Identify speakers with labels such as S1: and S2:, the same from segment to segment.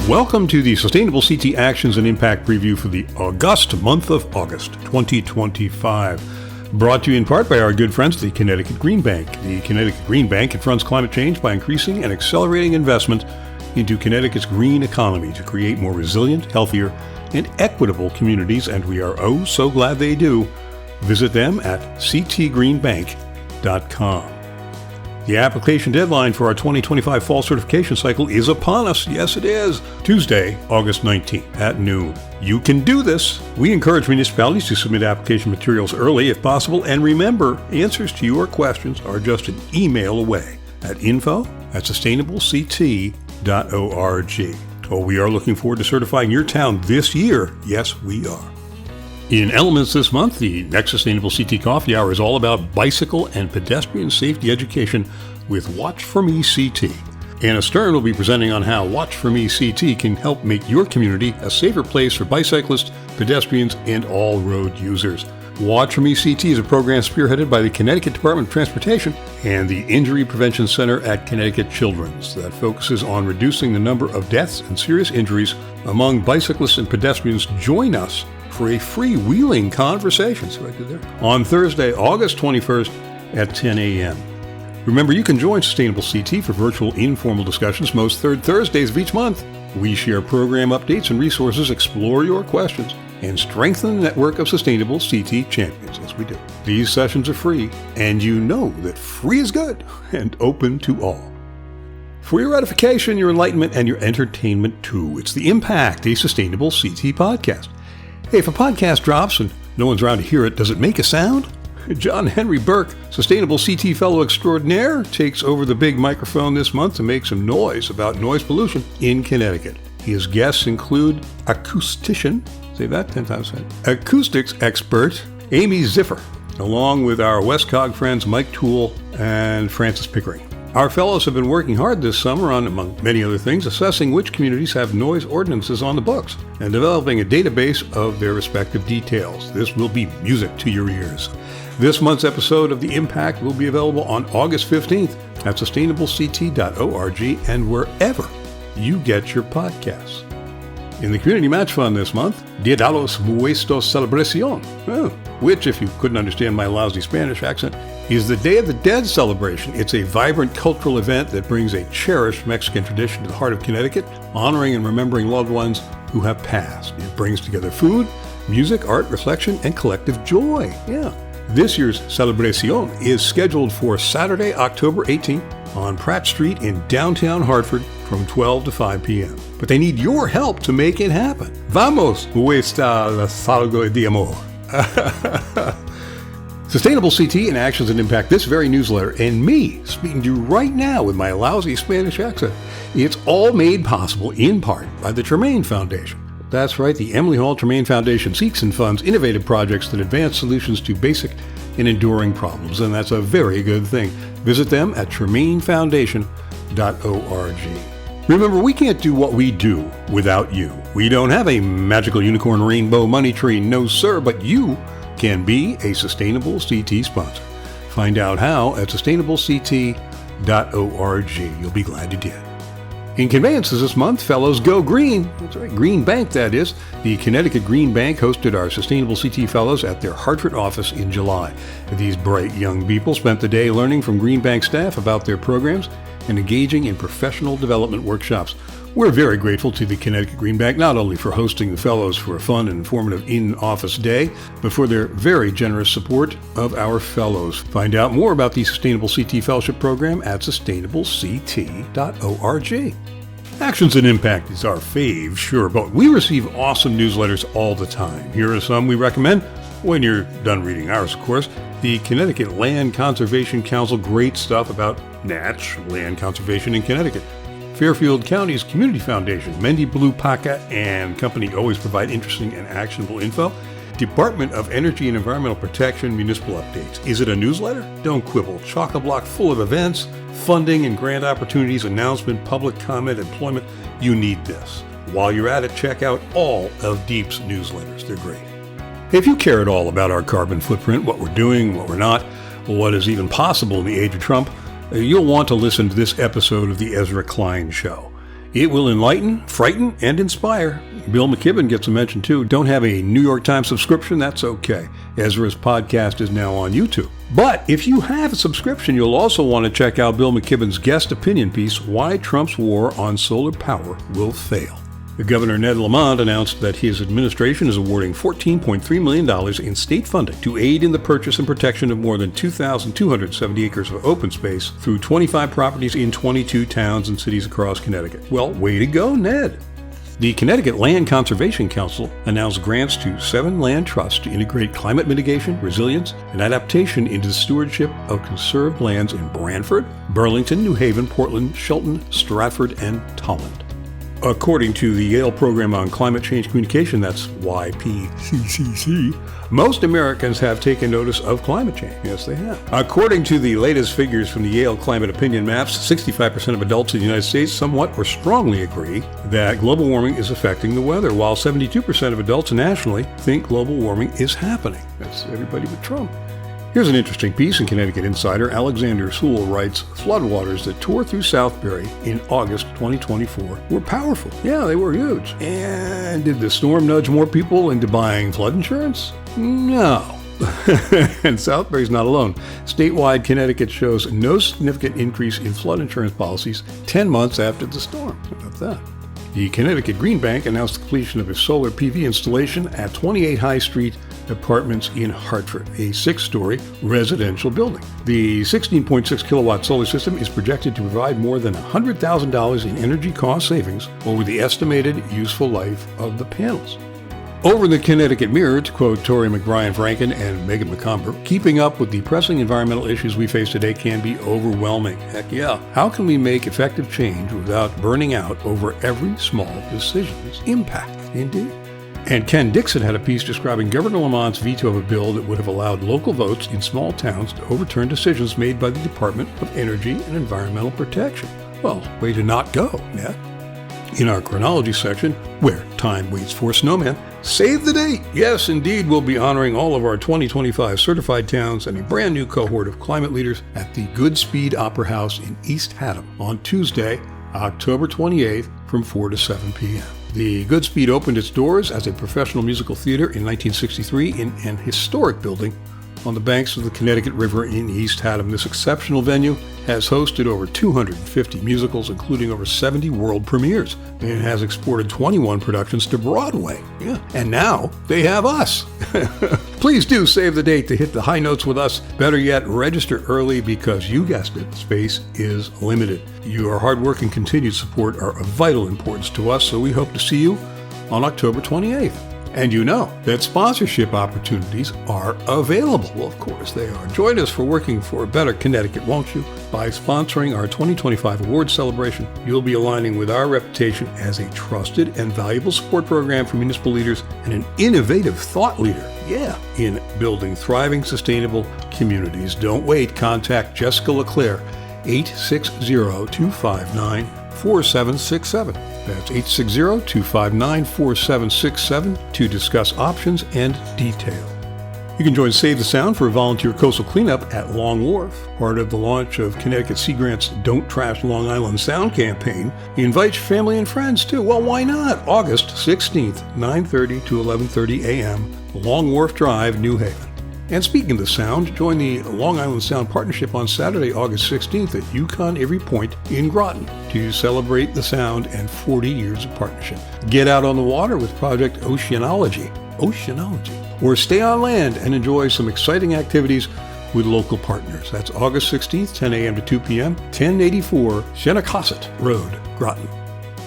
S1: Welcome to the Sustainable CT Actions and Impact Preview for the August month of August 2025. Brought to you in part by our good friends, the Connecticut Green Bank. The Connecticut Green Bank confronts climate change by increasing and accelerating investment into Connecticut's green economy to create more resilient, healthier, and equitable communities, and we are oh so glad they do. Visit them at ctgreenbank.com. The application deadline for our 2025 fall certification cycle is upon us. Yes, it is. Tuesday, August 19th at noon. You can do this. We encourage municipalities to submit application materials early if possible. And remember, answers to your questions are just an email away at info@sustainablect.org. Oh, we are looking forward to certifying your town this year. Yes, we are. In Elements this month, the next Sustainable CT Coffee Hour is all about bicycle and pedestrian safety education with Watch For Me CT. Anna Stern will be presenting on how Watch For Me CT can help make your community a safer place for bicyclists, pedestrians, and all road users. Watch For Me CT is a program spearheaded by the Connecticut Department of Transportation and the Injury Prevention Center at Connecticut Children's that focuses on reducing the number of deaths and serious injuries among bicyclists and pedestrians. Join us for a freewheeling conversation on Thursday, August 21st at 10 a.m. Remember, you can join Sustainable CT for virtual informal discussions most third Thursdays of each month. We share program updates and resources, explore your questions, and strengthen the network of Sustainable CT champions. Yes, we do. These sessions are free, and you know that free is good and open to all. For your edification, your enlightenment, and your entertainment too, it's The Impact, a Sustainable CT podcast. Hey, if a podcast drops and no one's around to hear it, does it make a sound? John Henry Burke, Sustainable CT Fellow Extraordinaire, takes over the big microphone this month to make some noise about noise pollution in Connecticut. His guests include acoustician, say that 10 times fast, acoustics expert Amy Ziffer, along with our Westcog friends Mike Toole and Francis Pickering. Our fellows have been working hard this summer on, among many other things, assessing which communities have noise ordinances on the books and developing a database of their respective details. This will be music to your ears. This month's episode of The Impact will be available on August 15th at sustainablect.org and wherever you get your podcasts. In the Community Match Fund this month, Dia de los Muertos Celebración, which, if you couldn't understand my lousy Spanish accent, is the Day of the Dead celebration. It's a vibrant cultural event that brings a cherished Mexican tradition to the heart of Connecticut, honoring and remembering loved ones who have passed. It brings together food, music, art, reflection, and collective joy. This year's celebration is scheduled for Saturday, October 18th on Pratt Street in downtown Hartford from 12 to 5 p.m. But they need your help to make it happen. Vamos, muestra la salgo de amor. Sustainable CT and Actions and Impact, this very newsletter, and me speaking to you right now with my lousy Spanish accent. It's all made possible in part by the Tremaine Foundation. That's right, the Emily Hall Tremaine Foundation seeks and funds innovative projects that advance solutions to basic and enduring problems, and that's a very good thing. Visit them at tremainefoundation.org. Remember, we can't do what we do without you. We don't have a magical unicorn rainbow money tree, no sir, but you can be a Sustainable CT sponsor. Find out how at sustainablect.org. You'll be glad you did. In conveyances this month, fellows go green. That's right, Green Bank, that is. The Connecticut Green Bank hosted our Sustainable CT fellows at their Hartford office in July. These bright young people spent the day learning from Green Bank staff about their programs and engaging in professional development workshops. We're very grateful to the Connecticut Green Bank, not only for hosting the fellows for a fun and informative in-office day, but for their very generous support of our fellows. Find out more about the Sustainable CT Fellowship Program at sustainablect.org. Actions and Impact is our fave, sure, but we receive awesome newsletters all the time. Here are some we recommend when you're done reading ours, of course. The Connecticut Land Conservation Council, great stuff about NATCH, land conservation in Connecticut. Fairfield County's Community Foundation, Mendy Blue Paca and company always provide interesting and actionable info. Department of Energy and Environmental Protection municipal updates. Is it a newsletter? Don't quibble. Chock-a-block full of events, funding and grant opportunities, announcement, public comment, employment. You need this. While you're at it, check out all of Deep's newsletters. They're great. If you care at all about our carbon footprint, what we're doing, what we're not, what is even possible in the age of Trump, you'll want to listen to this episode of The Ezra Klein Show. It will enlighten, frighten, and inspire. Bill McKibben gets a mention too. Don't have a New York Times subscription? That's okay. Ezra's podcast is now on YouTube. But if you have a subscription, you'll also want to check out Bill McKibben's guest opinion piece, Why Trump's War on Solar Power Will Fail. The Governor Ned Lamont announced that his administration is awarding $14.3 million in state funding to aid in the purchase and protection of more than 2,270 acres of open space through 25 properties in 22 towns and cities across Connecticut. Well, way to go, Ned! The Connecticut Land Conservation Council announced grants to 7 land trusts to integrate climate mitigation, resilience, and adaptation into the stewardship of conserved lands in Branford, Burlington, New Haven, Portland, Shelton, Stratford, and Tolland. According to the Yale Program on Climate Change Communication, that's YPCCC, most Americans have taken notice of climate change. Yes, they have. According to the latest figures from the Yale Climate Opinion Maps, 65% of adults in the United States somewhat or strongly agree that global warming is affecting the weather, while 72% of adults nationally think global warming is happening. That's everybody but Trump. Here's an interesting piece in Connecticut Insider. Alexander Sewell writes, floodwaters that tore through Southbury in August 2024 were powerful. Yeah, they were huge. And did the storm nudge more people into buying flood insurance? No. And Southbury's not alone. Statewide, Connecticut shows no significant increase in flood insurance policies 10 months after the storm. How about that? The Connecticut Green Bank announced the completion of a solar PV installation at 28 High Street Apartments in Hartford, a 6-story residential building. The 16.6 kilowatt solar system is projected to provide more than $100,000 in energy cost savings over the estimated useful life of the panels. Over in the Connecticut Mirror, to quote Tori McBrien Franken and Megan McComber, keeping up with the pressing environmental issues we face today can be overwhelming. Heck yeah. How can we make effective change without burning out over every small decision's impact? Indeed. And Ken Dixon had a piece describing Governor Lamont's veto of a bill that would have allowed local votes in small towns to overturn decisions made by the Department of Energy and Environmental Protection. Well, way to not go, yeah? In our chronology section, where time waits for snowmen, save the date! Yes, indeed, we'll be honoring all of our 2025 certified towns and a brand new cohort of climate leaders at the Goodspeed Opera House in East Haddam on Tuesday, October 28th from 4 to 7 p.m. The Goodspeed opened its doors as a professional musical theater in 1963 in an historic building on the banks of the Connecticut River in East Haddam. This exceptional venue has hosted over 250 musicals, including over 70 world premieres, and has exported 21 productions to Broadway. Yeah, and now they have us. Please do save the date to hit the high notes with us. Better yet, register early because you guessed it, space is limited. Your hard work and continued support are of vital importance to us, so we hope to see you on October 28th. And you know that sponsorship opportunities are available. Well, of course they are. Join us for Working for a Better Connecticut, won't you? By sponsoring our 2025 awards celebration, you'll be aligning with our reputation as a trusted and valuable support program for municipal leaders and an innovative thought leader, in building thriving, sustainable communities. Don't wait. Contact Jessica LeClaire, 860-259-4767. That's 860-259-4767 to discuss options and detail. You can join Save the Sound for a volunteer coastal cleanup at Long Wharf, part of the launch of Connecticut Sea Grant's Don't Trash Long Island Sound campaign. Invite your family and friends too. Well, why not? August 16th, 9:30 to 11:30 a.m., Long Wharf Drive, New Haven. And speaking of the Sound, join the Long Island Sound Partnership on Saturday, August 16th at Yukon Avery Point in Groton to celebrate the Sound and 40 years of partnership. Get out on the water with Project Oceanology, or stay on land and enjoy some exciting activities with local partners. That's August 16th, 10 a.m. to 2 p.m., 1084 Shenecosset Road, Groton.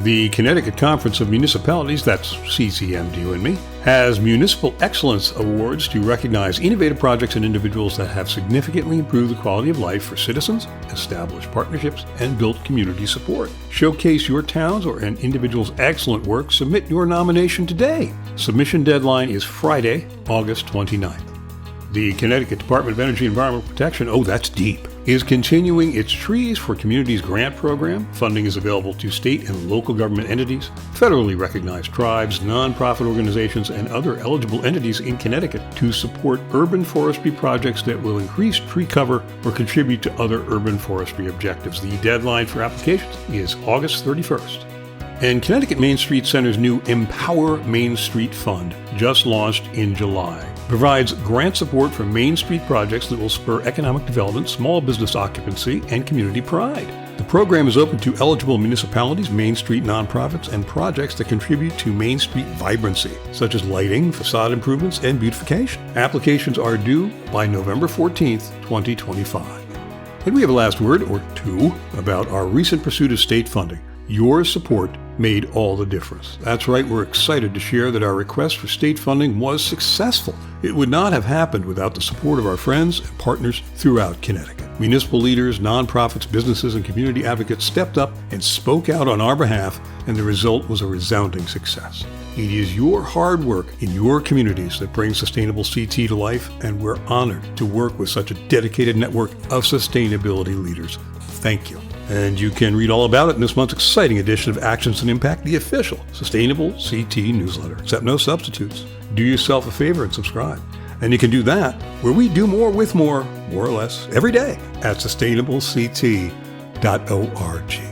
S1: The Connecticut Conference of Municipalities, that's CCMD, you and me, has Municipal Excellence Awards to recognize innovative projects and individuals that have significantly improved the quality of life for citizens, established partnerships, and built community support. Showcase your town's or an individual's excellent work. Submit your nomination today. Submission deadline is Friday, August 29th. The Connecticut Department of Energy and Environmental Protection, that's deep, is continuing its Trees for Communities grant program. Funding is available to state and local government entities, federally recognized tribes, nonprofit organizations, and other eligible entities in Connecticut to support urban forestry projects that will increase tree cover or contribute to other urban forestry objectives. The deadline for applications is August 31st. And Connecticut Main Street Center's new Empower Main Street Fund, just launched in July, provides grant support for Main Street projects that will spur economic development, small business occupancy, and community pride. The program is open to eligible municipalities, Main Street nonprofits, and projects that contribute to Main Street vibrancy, such as lighting, facade improvements, and beautification. Applications are due by November 14th, 2025. And we have a last word or two about our recent pursuit of state funding. Your support made all the difference. That's right, we're excited to share that our request for state funding was successful. It would not have happened without the support of our friends and partners throughout Connecticut. Municipal leaders, nonprofits, businesses, and community advocates stepped up and spoke out on our behalf, and the result was a resounding success. It is your hard work in your communities that brings Sustainable CT to life, and we're honored to work with such a dedicated network of sustainability leaders. Thank you. And you can read all about it in this month's exciting edition of Actions and Impact, the official Sustainable CT newsletter. Except no substitutes. Do yourself a favor and subscribe. And you can do that where we do more with more or less, every day at sustainableCT.org.